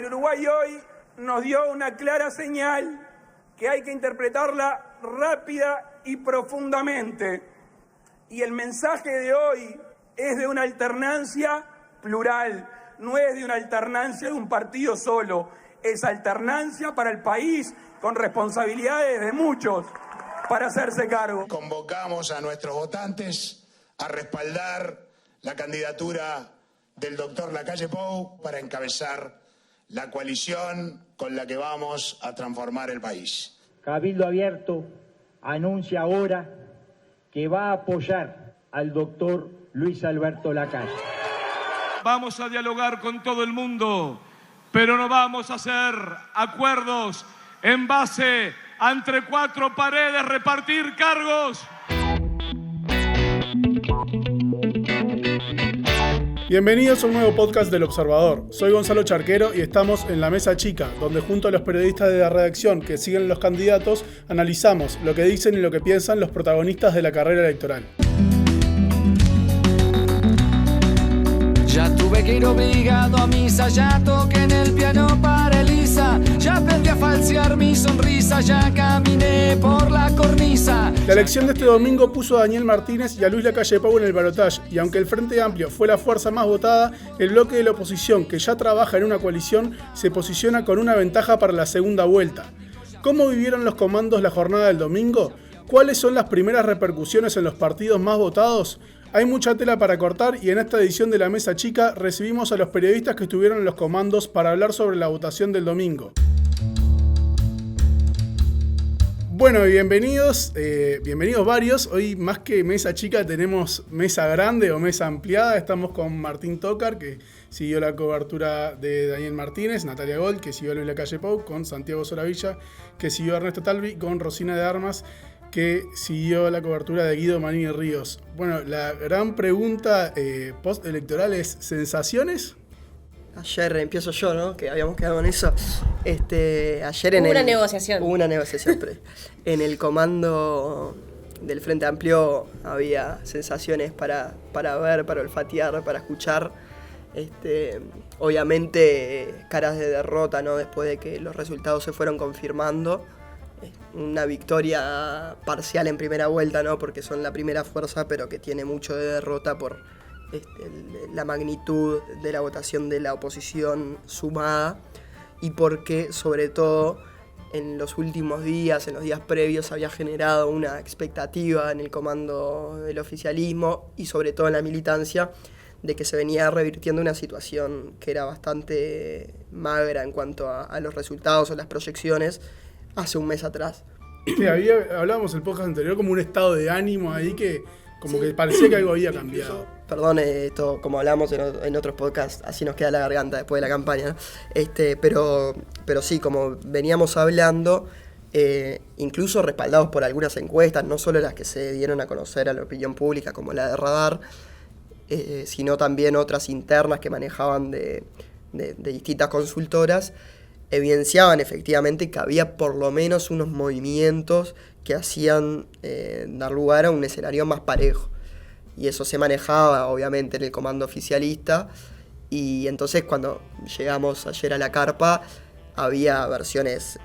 Uruguay hoy nos dio una clara señal que hay que interpretarla rápida y profundamente. Y el mensaje de hoy es de una alternancia plural, no es de una alternancia de un partido solo, es alternancia para el país con responsabilidades de muchos para hacerse cargo. Convocamos a nuestros votantes a respaldar la candidatura del doctor Lacalle Pou para encabezar la coalición con la que vamos a transformar el país. Cabildo Abierto anuncia ahora que va a apoyar al doctor Luis Alberto Lacalle. Vamos a dialogar con todo el mundo, pero no vamos a hacer acuerdos en base a entre cuatro paredes repartir cargos. Bienvenidos a un nuevo podcast del Observador. Soy Gonzalo Charquero y estamos en la Mesa Chica, donde junto a los periodistas de la redacción que siguen los candidatos, analizamos lo que dicen y lo que piensan los protagonistas de la carrera electoral. Ya tuve que ir obligado a misa, ya toqué en el piano para Elisa, ya aprendí a falsear mi sonrisa, ya caminé por la cornisa. La elección de este domingo puso a Daniel Martínez y a Luis Lacalle Pou en el balotaje, y aunque el Frente Amplio fue la fuerza más votada, el bloque de la oposición, que ya trabaja en una coalición, se posiciona con una ventaja para la segunda vuelta. ¿Cómo vivieron los comandos la jornada del domingo? ¿Cuáles son las primeras repercusiones en los partidos más votados? Hay mucha tela para cortar y en esta edición de La Mesa Chica recibimos a los periodistas que estuvieron en los comandos para hablar sobre la votación del domingo. Bueno, bienvenidos varios. Hoy más que mesa chica tenemos mesa grande o mesa ampliada. Estamos con Martín Tócar, que siguió la cobertura de Daniel Martínez, Natalia Gold, que siguió a Luis Lacalle Pou, con Santiago Soravilla, que siguió a Ernesto Talvi, con Rosina de Armas, que siguió la cobertura de Guido Manini Ríos. Bueno, la gran pregunta post-electoral es ¿sensaciones? Ayer empiezo yo, ¿no? Que habíamos quedado en eso. Ayer en Hubo una negociación, pero en el comando del Frente Amplio había sensaciones para ver, para olfatear, para escuchar. Obviamente caras de derrota, ¿no? Después de que los resultados se fueron confirmando. Una victoria parcial en primera vuelta, ¿no? Porque son la primera fuerza, pero que tiene mucho de derrota por la magnitud de la votación de la oposición sumada y porque, sobre todo, en los últimos días, en los días previos, había generado una expectativa en el comando del oficialismo y, sobre todo, en la militancia, de que se venía revirtiendo una situación que era bastante magra en cuanto a los resultados o las proyecciones hace un mes atrás. Sí, hablábamos en el podcast anterior como un estado de ánimo ahí que como que parecía que algo había cambiado. Perdón, esto como hablamos en otros podcasts, así nos queda la garganta después de la campaña, ¿no? Pero sí, como veníamos hablando, incluso respaldados por algunas encuestas, no solo las que se dieron a conocer a la opinión pública como la de Radar, sino también otras internas que manejaban de distintas consultoras, evidenciaban efectivamente que había por lo menos unos movimientos que hacían dar lugar a un escenario más parejo. Y eso se manejaba obviamente en el comando oficialista. Y entonces cuando llegamos ayer a la carpa había versiones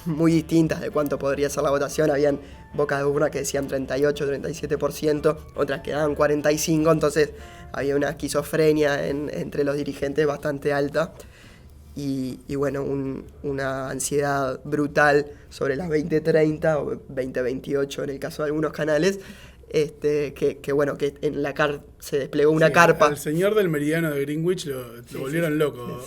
muy distintas de cuánto podría ser la votación. Habían bocas de urna que decían 38, 37%, otras que daban 45%. Entonces había una esquizofrenia entre los dirigentes bastante alta. Y bueno, una ansiedad brutal sobre las 20:30 o 20:28 en el caso de algunos canales, que en la se desplegó una carpa. El señor del meridiano de Greenwich lo volvieron loco.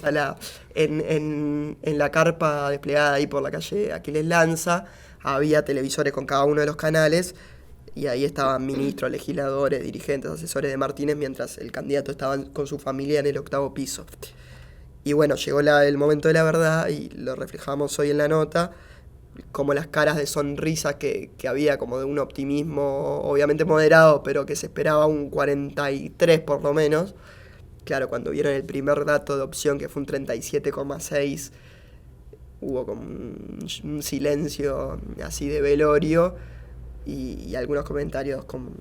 En la carpa desplegada ahí por la calle Aquiles Lanza, había televisores con cada uno de los canales, y ahí estaban ministros, legisladores, dirigentes, asesores de Martínez, mientras el candidato estaba con su familia en el 8º piso. Y bueno, llegó el momento de la verdad y lo reflejamos hoy en la nota, como las caras de sonrisa que había, como de un optimismo obviamente moderado, pero que se esperaba un 43 por lo menos. Claro, cuando vieron el primer dato de opción, que fue un 37,6, hubo como un silencio así de velorio y algunos comentarios, como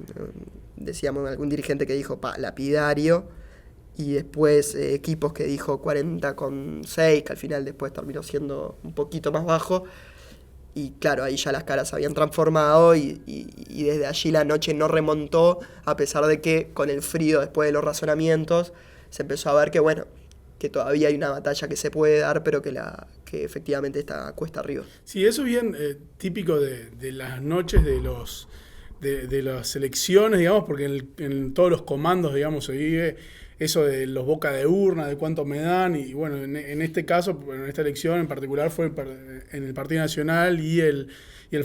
decíamos, algún dirigente que dijo lapidario. y después equipos que dijo 40,6, que al final después terminó siendo un poquito más bajo. Y claro, ahí ya las caras se habían transformado y desde allí la noche no remontó, a pesar de que con el frío después de los razonamientos se empezó a ver que bueno, que todavía hay una batalla que se puede dar, pero que efectivamente está cuesta arriba. Sí, eso es bien típico de las noches de las elecciones, digamos, porque en todos los comandos, digamos, se vive eso de los boca de urna, de cuánto me dan, y bueno, en este caso, en esta elección en particular fue en el Partido Nacional y el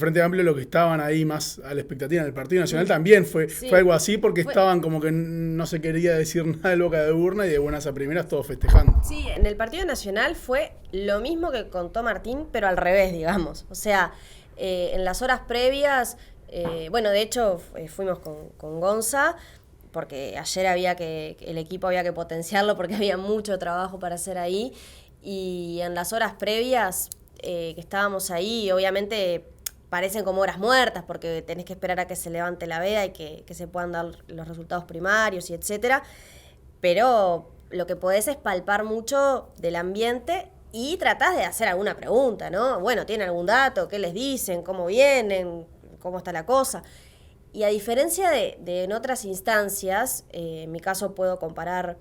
Frente Amplio lo que estaban ahí más a la expectativa. En el Partido Nacional también fue algo así, porque estaban como que no se quería decir nada del boca de urna y de buenas a primeras todos festejando. Sí, en el Partido Nacional fue lo mismo que contó Martín, pero al revés, digamos. O sea, en las horas previas, bueno, de hecho fuimos con Gonza, porque ayer el equipo había que potenciarlo porque había mucho trabajo para hacer ahí, y en las horas previas que estábamos ahí, obviamente parecen como horas muertas porque tenés que esperar a que se levante la veda y que se puedan dar los resultados primarios y etcétera, pero lo que podés es palpar mucho del ambiente y tratás de hacer alguna pregunta, ¿no? Bueno, ¿tienen algún dato? ¿Qué les dicen? ¿Cómo vienen? ¿Cómo está la cosa? Y a diferencia de en otras instancias, en mi caso puedo comparar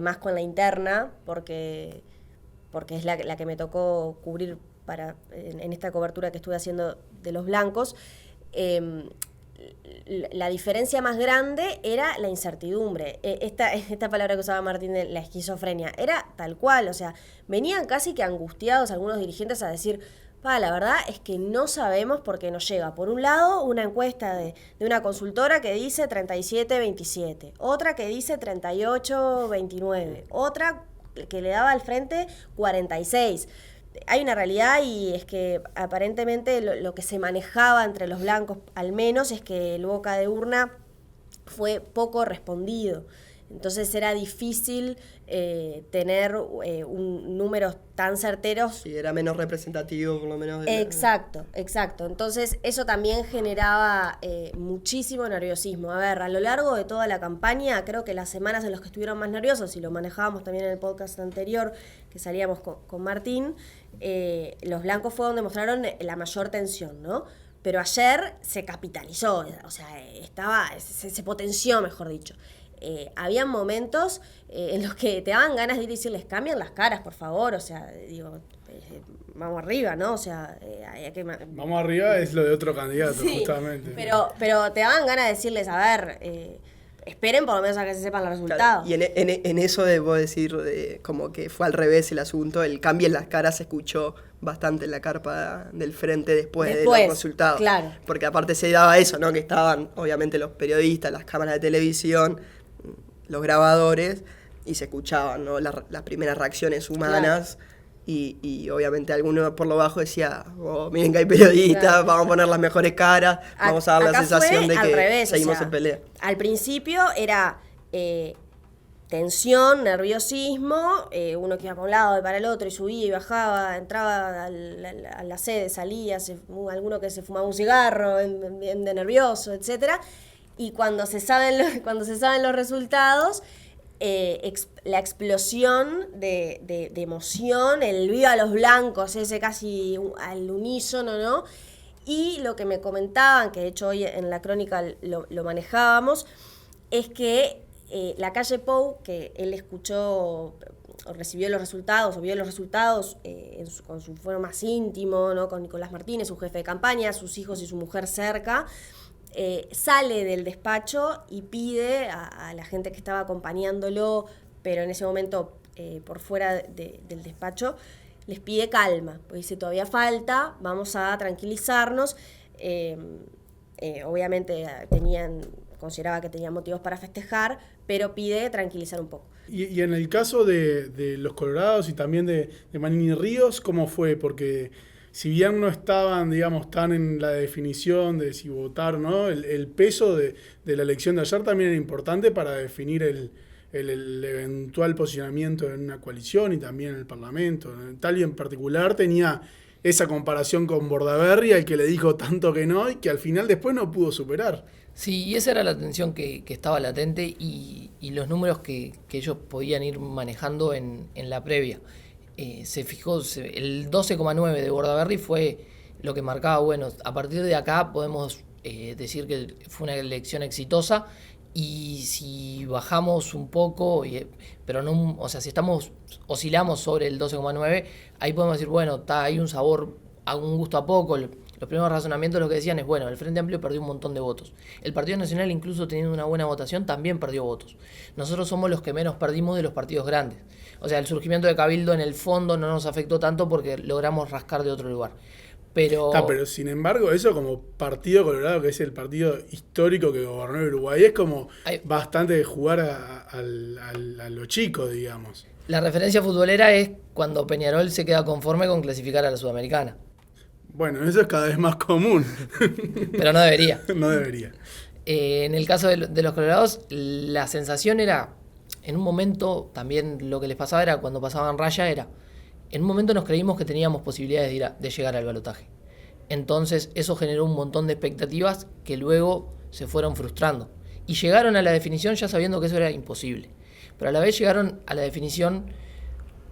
más con la interna, porque es la que me tocó cubrir en esta cobertura que estuve haciendo de los blancos. La diferencia más grande era la incertidumbre. Esta palabra que usaba Martín, de la esquizofrenia, era tal cual. O sea, venían casi que angustiados algunos dirigentes a decir: la verdad es que no sabemos porque nos llega, por un lado, una encuesta de una consultora que dice 37-27, otra que dice 38-29, otra que le daba al frente 46. Hay una realidad, y es que aparentemente lo que se manejaba entre los blancos, al menos, es que el boca de urna fue poco respondido. Entonces era difícil tener números tan certeros. Sí, era menos representativo, por lo menos. Exacto. Entonces eso también generaba muchísimo nerviosismo. A ver, a lo largo de toda la campaña, creo que las semanas en las que estuvieron más nerviosos, y lo manejábamos también en el podcast anterior, que salíamos con Martín, los blancos fue donde mostraron la mayor tensión, ¿no? Pero ayer se capitalizó, o sea, se potenció, mejor dicho. Había momentos en los que te daban ganas de ir y decirles: cambien las caras, por favor, o sea, digo, vamos arriba, ¿no? O sea, hay que... Vamos arriba es lo de otro candidato, sí, justamente. Pero te daban ganas de decirles: a ver, esperen por lo menos a que se sepan los resultados. Claro, y en eso debo decir, como que fue al revés el asunto, el cambio en las caras se escuchó bastante en la carpa del frente después de los resultados. Claro. Porque aparte se daba eso, ¿no? Que estaban obviamente los periodistas, las cámaras de televisión, los grabadores, y se escuchaban, ¿no? las primeras reacciones humanas. Claro. Y obviamente alguno por lo bajo decía: miren que hay periodistas, claro, vamos a poner las mejores caras, vamos a dar la sensación de que revés, seguimos en pelea. Al principio era tensión, nerviosismo, uno que iba para un lado y para el otro, y subía y bajaba, entraba a la sede, salía, alguno que se fumaba un cigarro de nervioso, etcétera. Y cuando se saben los resultados, la explosión de emoción, el viva los blancos, ese casi al unísono, ¿no? Y lo que me comentaban, que de hecho hoy en la crónica lo manejábamos, es que la calle Pou, que él escuchó, o recibió los resultados, o vio los resultados con su fuero más íntimo, ¿no? Con Nicolás Martínez, su jefe de campaña, sus hijos y su mujer cerca, sale del despacho y pide a la gente que estaba acompañándolo, pero en ese momento por fuera del despacho, les pide calma, porque dice: todavía falta, vamos a tranquilizarnos. Obviamente consideraba que tenían motivos para festejar, pero pide tranquilizar un poco. Y en el caso de los Colorados y también de Manini Ríos, ¿cómo fue? Porque si bien no estaban, digamos, tan en la definición de si votar, ¿no? El peso de la elección de ayer también era importante para definir el eventual posicionamiento en una coalición y también en el Parlamento. Talvi en particular tenía esa comparación con Bordaberry, al que le dijo tanto que no y que al final después no pudo superar. Sí, y esa era la tensión que estaba latente y los números que ellos podían ir manejando en la previa. Se fijó, el 12,9 de Bordaberry fue lo que marcaba, bueno, a partir de acá podemos decir que fue una elección exitosa, y si bajamos un poco, pero no, o sea, si oscilamos sobre el 12,9, ahí podemos decir, bueno, hay un sabor, a un gusto a poco. Los primeros razonamientos lo que decían es, bueno, el Frente Amplio perdió un montón de votos. El Partido Nacional, incluso teniendo una buena votación, también perdió votos. Nosotros somos los que menos perdimos de los partidos grandes. O sea, el surgimiento de Cabildo en el fondo no nos afectó tanto porque logramos rascar de otro lugar. Pero sin embargo, eso como Partido Colorado, que es el partido histórico que gobernó Uruguay, es como bastante de jugar a lo chico, digamos. La referencia futbolera es cuando Peñarol se queda conforme con clasificar a la Sudamericana. Bueno, eso es cada vez más común. Pero no debería. No debería. En el caso de los colorados, la sensación era, en un momento, también lo que les pasaba era, cuando pasaban raya, en un momento nos creímos que teníamos posibilidades de llegar al balotaje. Entonces eso generó un montón de expectativas que luego se fueron frustrando. Y llegaron a la definición ya sabiendo que eso era imposible. Pero a la vez llegaron a la definición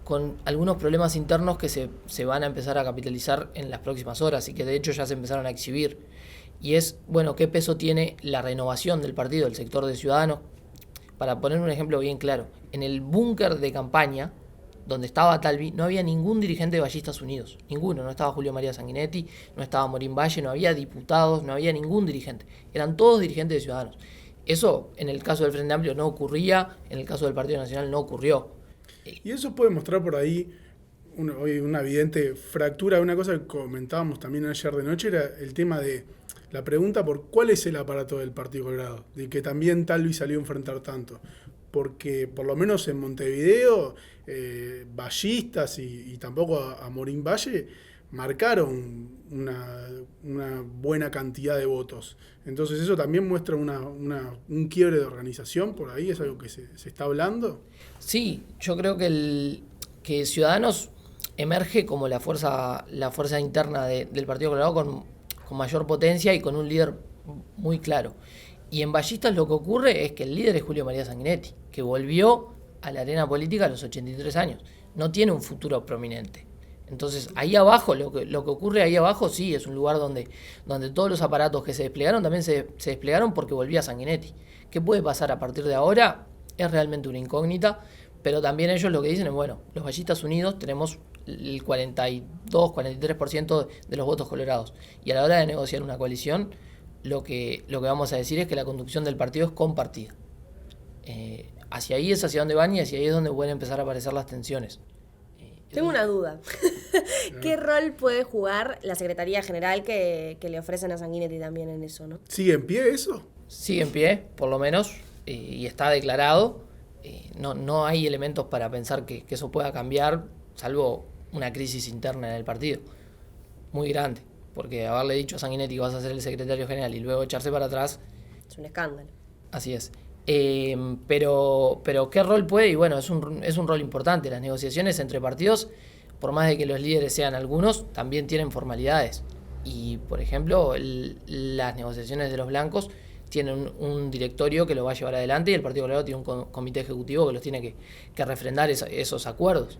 con algunos problemas internos que se van a empezar a capitalizar en las próximas horas y que de hecho ya se empezaron a exhibir. Y es, bueno, qué peso tiene la renovación del partido, del sector de Ciudadanos. Para poner un ejemplo bien claro, en el búnker de campaña, donde estaba Talvi, no había ningún dirigente de Ballistas Unidos, ninguno, no estaba Julio María Sanguinetti, no estaba Morín Valle, no había diputados, no había ningún dirigente, eran todos dirigentes de Ciudadanos. Eso en el caso del Frente Amplio no ocurría, en el caso del Partido Nacional no ocurrió. Y eso puede mostrar por ahí una evidente fractura. Una cosa que comentábamos también ayer de noche era el tema de la pregunta por cuál es el aparato del Partido Colorado, de que también Talvi salió a enfrentar tanto. Porque por lo menos en Montevideo, Ballistas y tampoco a Morín Valle marcaron una buena cantidad de votos. Entonces eso también muestra un quiebre de organización por ahí, es algo que se está hablando. Sí, yo creo que Ciudadanos emerge como la fuerza interna del Partido Colorado con mayor potencia y con un líder muy claro. Y en Ballistas lo que ocurre es que el líder es Julio María Sanguinetti, que volvió a la arena política a los 83 años. No tiene un futuro prominente. Entonces, ahí abajo, lo que ocurre ahí abajo, sí, es un lugar donde todos los aparatos que se desplegaron también se desplegaron porque volvía Sanguinetti. ¿Qué puede pasar a partir de ahora? Es realmente una incógnita, pero también ellos lo que dicen es, bueno, los Ballistas Unidos tenemos el 42-43% de los votos colorados. Y a la hora de negociar una coalición, lo que vamos a decir es que la conducción del partido es compartida. Hacia ahí es hacia donde van y hacia ahí es donde pueden empezar a aparecer las tensiones. Tengo una duda. ¿Qué rol puede jugar la Secretaría General que le ofrecen a Sanguinetti también en eso, no? ¿Sigue en pie eso? Sigue en pie, por lo menos, y está declarado. No hay elementos para pensar que eso pueda cambiar, salvo una crisis interna en el partido, muy grande. Porque haberle dicho a Sanguinetti que vas a ser el secretario general y luego echarse para atrás... es un escándalo. Así es. Pero ¿qué rol puede? Y bueno, es un rol importante. Las negociaciones entre partidos, por más de que los líderes sean algunos, también tienen formalidades. Y, por ejemplo, las negociaciones de los blancos tienen un directorio que lo va a llevar adelante y el Partido Colorado tiene un comité ejecutivo que los tiene que refrendar esos acuerdos.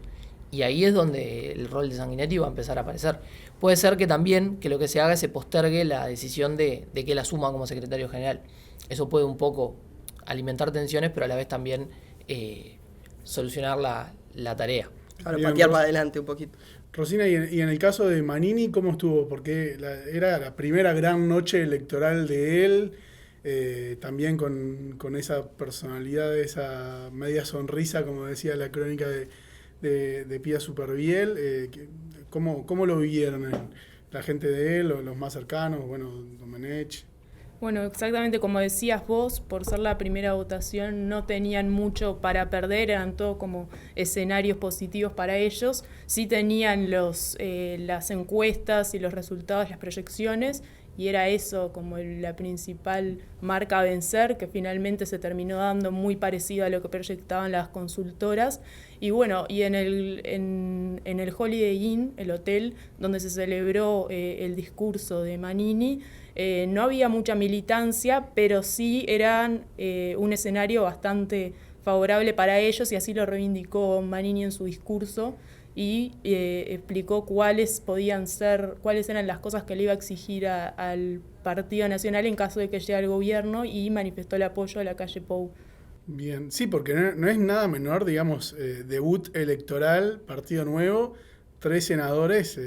Y ahí es donde el rol de Sanguinetti va a empezar a aparecer. Puede ser que también que lo que se haga se postergue la decisión de que él asuma como secretario general. Eso puede un poco alimentar tensiones, pero a la vez también solucionar la tarea. Claro, patear para adelante un poquito. Rosina, y en el caso de Manini, ¿cómo estuvo? Porque era la primera gran noche electoral de él, también con esa personalidad, esa media sonrisa, como decía la crónica de Pía Superviel. ¿Cómo lo vivieron la gente de él, o los más cercanos, bueno, Domenech? Bueno, exactamente como decías vos, por ser la primera votación no tenían mucho para perder, eran todo como escenarios positivos para ellos. Sí tenían las encuestas y los resultados, las proyecciones, y era eso como la principal marca a vencer, que finalmente se terminó dando muy parecido a lo que proyectaban las consultoras. Y bueno, y en el Holiday Inn, el hotel donde se celebró el discurso de Manini, no había mucha militancia, pero sí eran un escenario bastante favorable para ellos, y así lo reivindicó Manini en su discurso, y explicó cuáles eran las cosas que le iba a exigir al Partido Nacional en caso de que llegue al gobierno, y manifestó el apoyo a Lacalle Pou. Bien, sí, porque no es nada menor, digamos, debut electoral, partido nuevo, 3 senadores,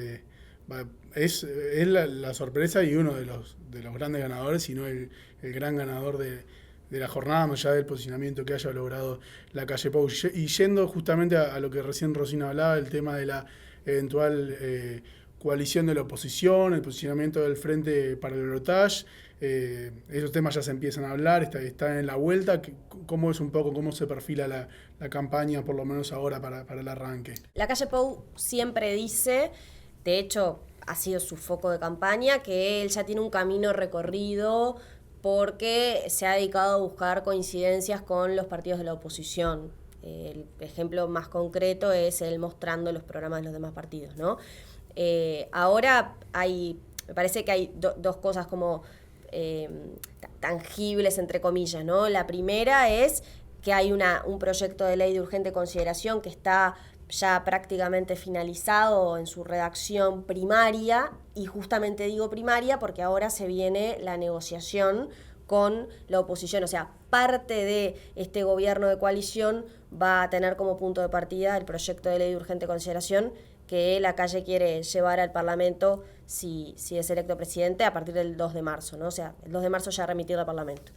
es la sorpresa y uno de los grandes ganadores, si no el gran ganador de la jornada, más allá del posicionamiento que haya logrado Lacalle Pou. Y yendo justamente a lo que recién Rosina hablaba, el tema de la eventual coalición de la oposición, el posicionamiento del Frente para el Balotaje, esos temas ya se empiezan a hablar, está en la vuelta. ¿Cómo es un poco, cómo se perfila la campaña, por lo menos ahora, para el arranque? Lacalle Pou siempre dice, de hecho ha sido su foco de campaña, que él ya tiene un camino recorrido porque se ha dedicado a buscar coincidencias con los partidos de la oposición. El ejemplo más concreto es él mostrando los programas de los demás partidos, ¿no? Ahora me parece que hay dos cosas como tangibles, entre comillas, ¿no? La primera es que hay un proyecto de ley de urgente consideración que está ya prácticamente finalizado en su redacción primaria, y justamente digo primaria porque ahora se viene la negociación con la oposición, o sea, parte de este gobierno de coalición va a tener como punto de partida el proyecto de ley de urgente consideración que Lacalle quiere llevar al Parlamento si es electo presidente a partir del 2 de marzo, ¿no? O sea, el 2 de marzo ya remitido al Parlamento.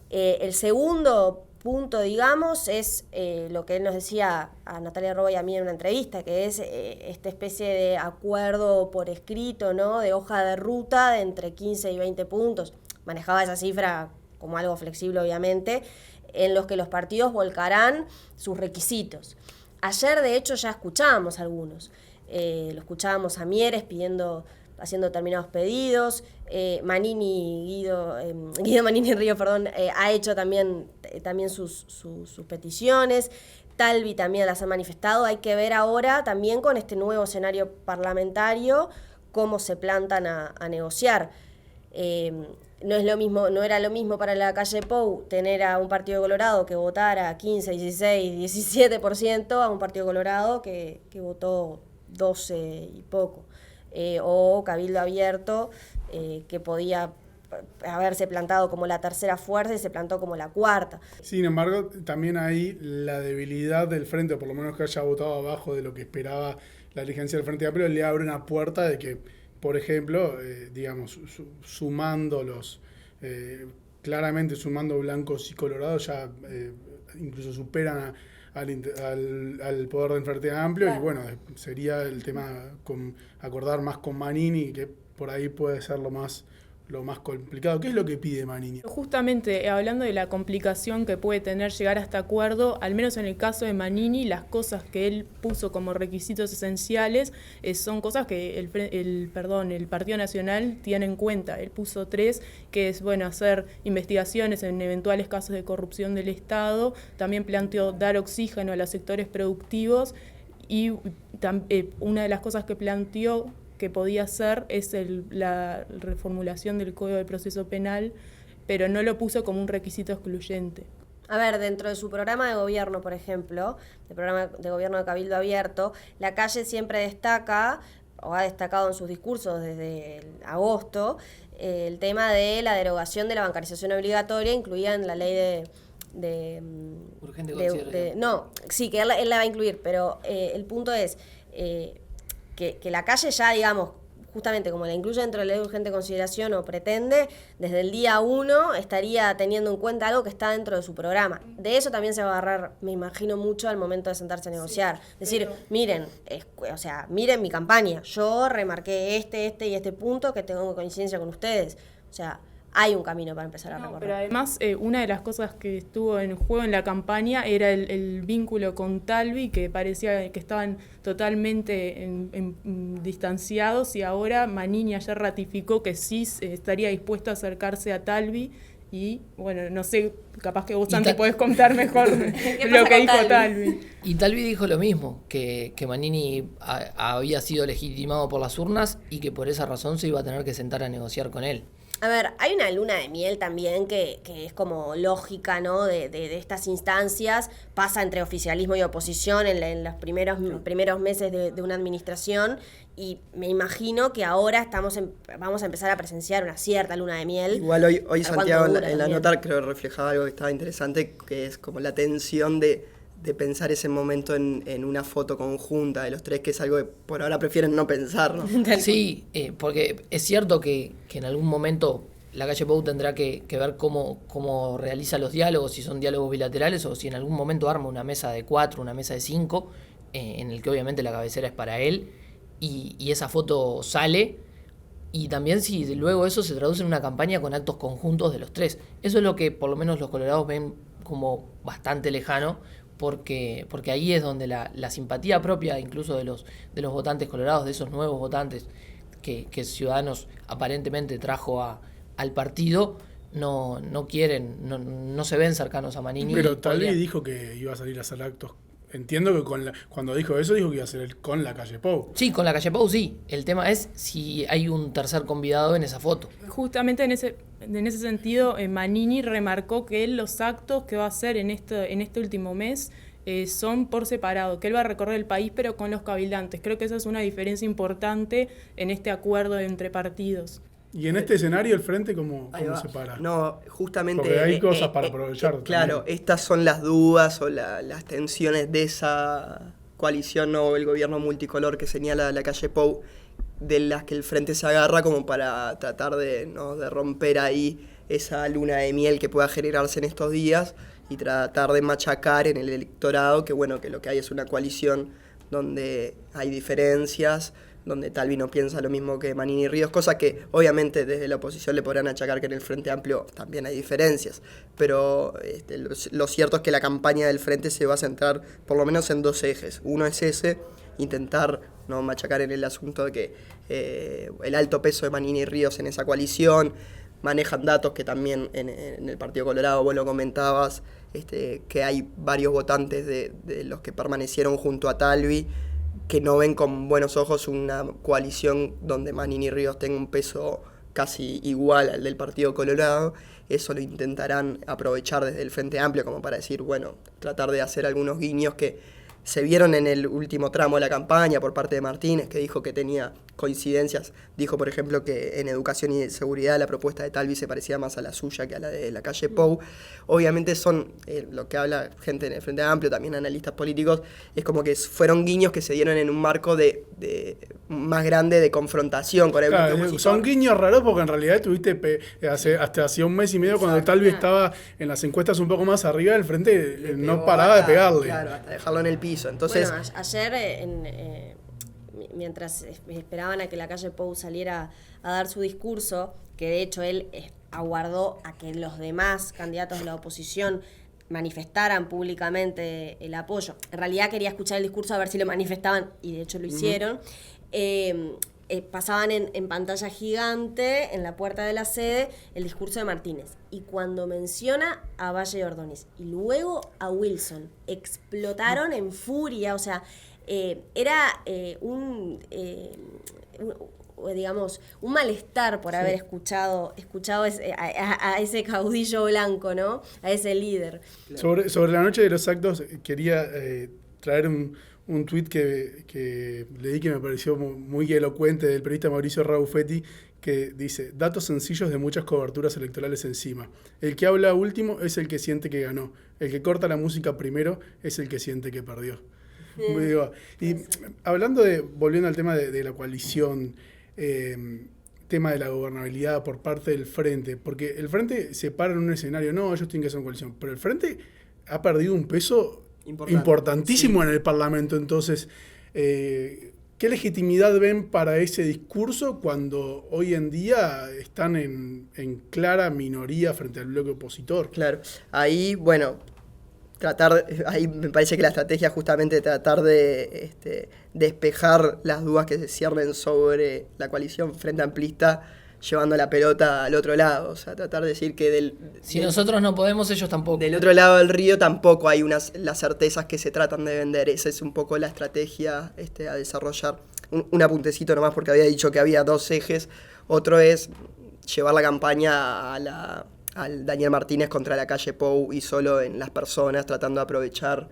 El segundo punto, digamos, es lo que él nos decía a Natalia Roba y a mí en una entrevista, que es esta especie de acuerdo por escrito, ¿no? De hoja de ruta de entre 15 y 20 puntos. Manejaba esa cifra como algo flexible, obviamente, en los que los partidos volcarán sus requisitos. Ayer, de hecho, ya escuchábamos algunos. Lo escuchábamos a Mieres haciendo determinados pedidos. Guido Manini Río, ha hecho también sus peticiones. Talvi también las ha manifestado. Hay que ver ahora también con este nuevo escenario parlamentario cómo se plantan a negociar. No era lo mismo para Lacalle Pou tener a un Partido Colorado que votara 15, 16, 17% a un Partido Colorado que votó 12 y poco. O Cabildo Abierto, que podía haberse plantado como la tercera fuerza y se plantó como la cuarta. Sin embargo, también hay la debilidad del Frente, o por lo menos que haya votado abajo de lo que esperaba la dirigencia del Frente Amplio, le abre una puerta de que, por ejemplo, sumando claramente sumando blancos y colorados, ya incluso superan al poder del Frente Amplio, claro. Y bueno, sería el tema acordar más con Manini, que por ahí puede ser lo más complicado. ¿Qué es lo que pide Manini? Justamente, hablando de la complicación que puede tener llegar a este acuerdo, al menos en el caso de Manini, las cosas que él puso como requisitos esenciales son cosas que el Partido Nacional tiene en cuenta. Él puso 3, que es, hacer investigaciones en eventuales casos de corrupción del Estado. También planteó dar oxígeno a los sectores productivos, y una de las cosas que planteó que podía hacer es la reformulación del Código de Proceso Penal, pero no lo puso como un requisito excluyente. A ver, dentro de su programa de gobierno, por ejemplo, el programa de gobierno de Cabildo Abierto, Lacalle siempre destaca, o ha destacado en sus discursos desde agosto, el tema de la derogación de la bancarización obligatoria, incluida en la ley urgente consideración. No, sí, que él la va a incluir, pero el punto es que Lacalle ya, digamos, justamente como la incluye dentro de la ley de urgente consideración o pretende, desde el día 1 estaría teniendo en cuenta algo que está dentro de su programa. De eso también se va a agarrar, me imagino, mucho al momento de sentarse a negociar. Sí, decir, miren mi campaña, yo remarqué este y este punto que tengo coincidencia con ustedes. O sea, hay un camino para empezar a recorrer. Pero además, una de las cosas que estuvo en juego en la campaña era el vínculo con Talvi, que parecía que estaban totalmente distanciados, y ahora Manini ayer ratificó que sí estaría dispuesto a acercarse a Talvi. Y bueno, no sé, capaz que vos, Santi, podés contar mejor lo que dijo Talvi. Y Talvi dijo lo mismo, que Manini había sido legitimado por las urnas y que por esa razón se iba a tener que sentar a negociar con él. A ver, hay una luna de miel también que es como lógica, ¿no? De estas instancias. Pasa entre oficialismo y oposición en los primeros meses de una administración, y me imagino que ahora vamos a empezar a presenciar una cierta luna de miel. Igual hoy Santiago en la nota creo que reflejaba algo que estaba interesante, que es como la tensión de pensar ese momento en una foto conjunta de los tres, que es algo que por ahora prefieren no pensar, ¿no? Sí, porque es cierto que en algún momento la calle Pou tendrá que ver cómo realiza los diálogos, si son diálogos bilaterales o si en algún momento arma una mesa de 4, una mesa de 5, en el que obviamente la cabecera es para él, y esa foto sale, y también si luego eso se traduce en una campaña con actos conjuntos de los tres. Eso es lo que por lo menos los colorados ven como bastante lejano, porque ahí es donde la simpatía propia incluso de los votantes colorados, de esos nuevos votantes que Ciudadanos aparentemente trajo al partido, no quieren, no se ven cercanos a Manini. Pero Talvi dijo que iba a salir a hacer actos. Entiendo que cuando dijo eso, dijo que iba a hacer con la calle Pou. Sí, con la calle Pou sí. El tema es si hay un tercer convidado en esa foto. Justamente en ese sentido, Manini remarcó que él los actos que va a hacer en este último mes son por separado, que él va a recorrer el país pero con los cabildantes. Creo que esa es una diferencia importante en este acuerdo entre partidos. Y en este escenario el frente, ¿cómo se para? No, justamente... Porque hay cosas para aprovechar. Claro, también. Estas son las dudas o las tensiones de esa coalición o el gobierno multicolor que señala la calle Pou, de las que el frente se agarra como para tratar de romper ahí esa luna de miel que pueda generarse en estos días y tratar de machacar en el electorado que lo que hay es una coalición donde hay diferencias, donde Talvi no piensa lo mismo que Manini Ríos, cosa que obviamente desde la oposición le podrán achacar que en el Frente Amplio también hay diferencias, pero lo cierto es que la campaña del Frente se va a centrar por lo menos en dos ejes. Uno es ese, intentar no machacar en el asunto de que el alto peso de Manini Ríos en esa coalición, manejan datos que también en el Partido Colorado, vos lo comentabas, que hay varios votantes de los que permanecieron junto a Talvi, que no ven con buenos ojos una coalición donde Manini Ríos tenga un peso casi igual al del Partido Colorado. Eso lo intentarán aprovechar desde el Frente Amplio como para decir, tratar de hacer algunos guiños que se vieron en el último tramo de la campaña por parte de Martínez, que dijo que tenía coincidencias. Dijo, por ejemplo, que en educación y seguridad la propuesta de Talvi se parecía más a la suya que a la de la calle Pou. Obviamente son, lo que habla gente en el Frente Amplio, también analistas políticos, es como que fueron guiños que se dieron en un marco de más grande de confrontación con el bloque opositor. Son guiños raros porque en realidad tuviste hasta hacía un mes y medio cuando Talvi estaba en las encuestas un poco más arriba del Frente, no paraba de pegarle. Claro, hasta dejarlo en el piso. Entonces, ayer, mientras esperaban a que la calle Pou saliera a dar su discurso, que de hecho él aguardó a que los demás candidatos de la oposición manifestaran públicamente el apoyo. En realidad quería escuchar el discurso a ver si lo manifestaban, y de hecho lo hicieron. Pasaban en pantalla gigante, en la puerta de la sede, el discurso de Martínez. Y cuando menciona a Valle de Ordóñez y luego a Wilson, explotaron en furia. O sea, era un malestar por haber escuchado a ese caudillo blanco, ¿no? A ese líder. Sobre la noche de los actos, quería traer un tuit que leí que me pareció muy elocuente del periodista Mauricio Raufetti, que dice: datos sencillos de muchas coberturas electorales encima. El que habla último es el que siente que ganó. El que corta la música primero es el que siente que perdió. Y hablando volviendo al tema de la coalición, tema de la gobernabilidad por parte del Frente, porque el Frente se para en un escenario, no, ellos tienen que hacer una coalición, pero el Frente ha perdido un peso importantísimo en el Parlamento. Entonces, ¿Qué legitimidad ven para ese discurso cuando hoy en día están en clara minoría frente al bloque opositor? Claro, ahí, bueno, ahí me parece que la estrategia es justamente tratar de despejar las dudas que se ciernen sobre la coalición Frente Amplista, llevando la pelota al otro lado. O sea, tratar de decir que si nosotros no podemos, ellos tampoco. Del otro lado del río tampoco hay las certezas que se tratan de vender. Esa es un poco la estrategia a desarrollar. Un apuntecito nomás, porque había dicho que había 2 ejes. Otro es llevar la campaña al Daniel Martínez contra la calle Pou y solo en las personas, tratando de aprovechar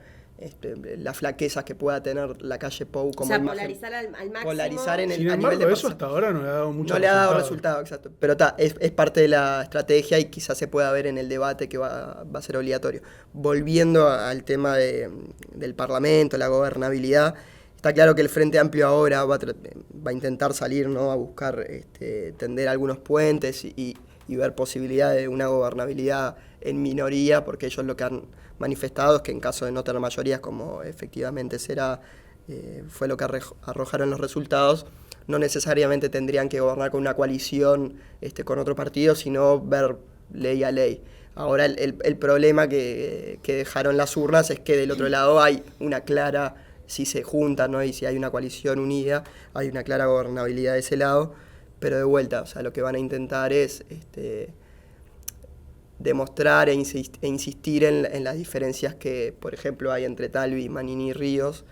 las flaquezas que pueda tener la calle Pou como imagen. Polarizar al máximo. Polarizar Sin embargo, eso hasta ahora no le ha dado mucho resultado. No le ha dado resultado, exacto. Pero es parte de la estrategia y quizás se pueda ver en el debate que va a ser obligatorio. Volviendo al tema del Parlamento, la gobernabilidad, está claro que el Frente Amplio ahora va a intentar salir, ¿no?, a buscar tender algunos puentes y ver posibilidades de una gobernabilidad en minoría, porque ellos lo que han manifestado es que en caso de no tener mayorías, como efectivamente fue lo que arrojaron los resultados, no necesariamente tendrían que gobernar con una coalición con otro partido, sino ver ley a ley. Ahora el problema que dejaron las urnas es que del otro lado hay una clara, si se juntan, ¿no?, y si hay una coalición unida, hay una clara gobernabilidad de ese lado, pero de vuelta, o sea, lo que van a intentar es demostrar e insistir en las diferencias que, por ejemplo, hay entre Talvi, Manini y Ríos,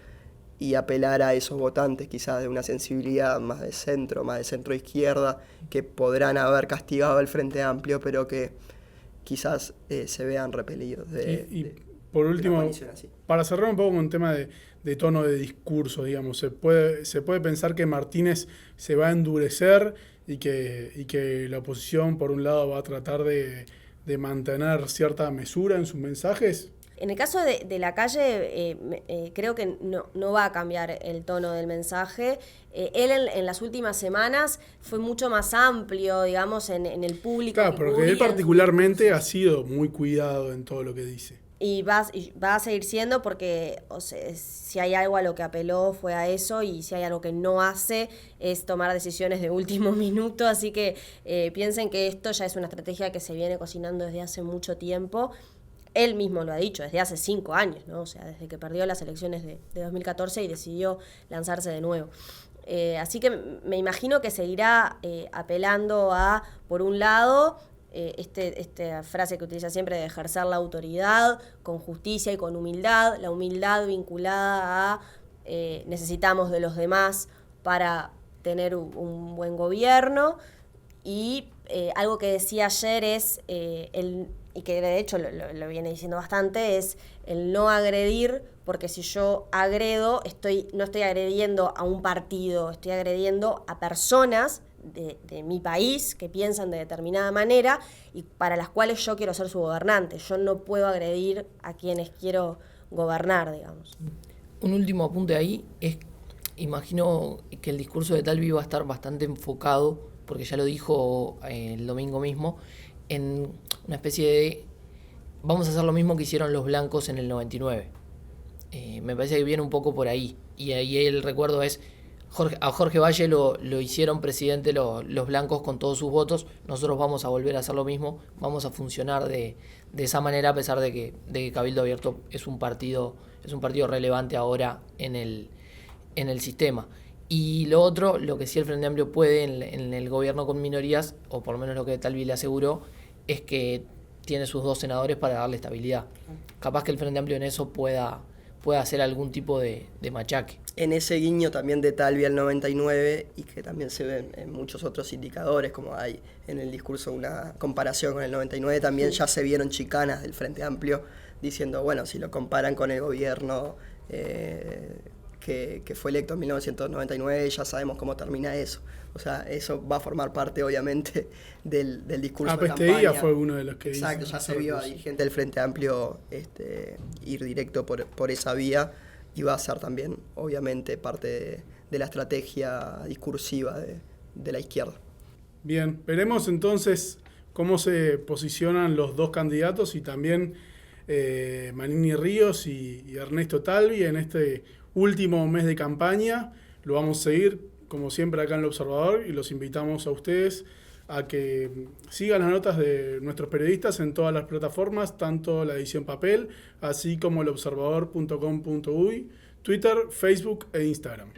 y apelar a esos votantes quizás de una sensibilidad más de centro izquierda, que podrán haber castigado al Frente Amplio, pero que quizás se vean repelidos por último, para cerrar un poco con un tema de tono de discurso, digamos, se puede pensar que Martínez se va a endurecer y que la oposición, por un lado, va a tratar de mantener cierta mesura en sus mensajes. En el caso de la calle, creo que no va a cambiar el tono del mensaje. Él en las últimas semanas fue mucho más amplio, digamos, en el público. Claro, porque él particularmente ha sido muy cuidado en todo lo que dice. Y va a seguir siendo porque, o sea, si hay algo a lo que apeló fue a eso, y si hay algo que no hace es tomar decisiones de último minuto. Así que piensen que esto ya es una estrategia que se viene cocinando desde hace mucho tiempo. Él mismo lo ha dicho, desde hace 5 años, ¿no? O sea, desde que perdió las elecciones de 2014 y decidió lanzarse de nuevo. Así que me imagino que seguirá apelando a, por un lado, esta frase que utiliza siempre de ejercer la autoridad con justicia y con humildad, la humildad vinculada a necesitamos de los demás para tener un buen gobierno, y algo que decía ayer es, y que de hecho lo viene diciendo bastante, es el no agredir, porque si yo agredo, no estoy agrediendo a un partido, estoy agrediendo a personas de mi país que piensan de determinada manera y para las cuales yo quiero ser su gobernante. Yo no puedo agredir a quienes quiero gobernar, digamos. Un último apunte ahí es, imagino que el discurso de Talvi va a estar bastante enfocado, porque ya lo dijo el domingo mismo, en una especie de vamos a hacer lo mismo que hicieron los blancos en el 99. Me parece que viene un poco por ahí, y ahí el recuerdo es a Jorge Valle lo hicieron presidente los blancos con todos sus votos, nosotros vamos a volver a hacer lo mismo, vamos a funcionar de esa manera, a pesar de que Cabildo Abierto es un partido relevante ahora en el sistema. Y lo otro, lo que sí el Frente Amplio puede en el gobierno con minorías, o por lo menos lo que Talvi le aseguró, es que tiene sus 2 senadores para darle estabilidad. Capaz que el Frente Amplio en eso pueda hacer algún tipo de machaque. En ese guiño también de Talvi al 99, y que también se ven en muchos otros indicadores, como hay en el discurso una comparación con el 99, también ya se vieron chicanas del Frente Amplio diciendo, bueno, si lo comparan con el gobierno que fue electo en 1999, ya sabemos cómo termina eso. O sea, eso va a formar parte, obviamente, del discurso de campaña. Fue uno de los que dice. Exacto, ya se vio a dirigente del Frente Amplio ir directo por esa vía, y va a ser también, obviamente, parte de la estrategia discursiva de la izquierda. Bien, veremos entonces cómo se posicionan los 2 candidatos, y también Manini Ríos y Ernesto Talvi en este último mes de campaña, Lo vamos a seguir, como siempre, acá en El Observador y los invitamos a ustedes a que sigan las notas de nuestros periodistas en todas las plataformas, tanto la edición papel, así como elobservador.com.uy, Twitter, Facebook e Instagram.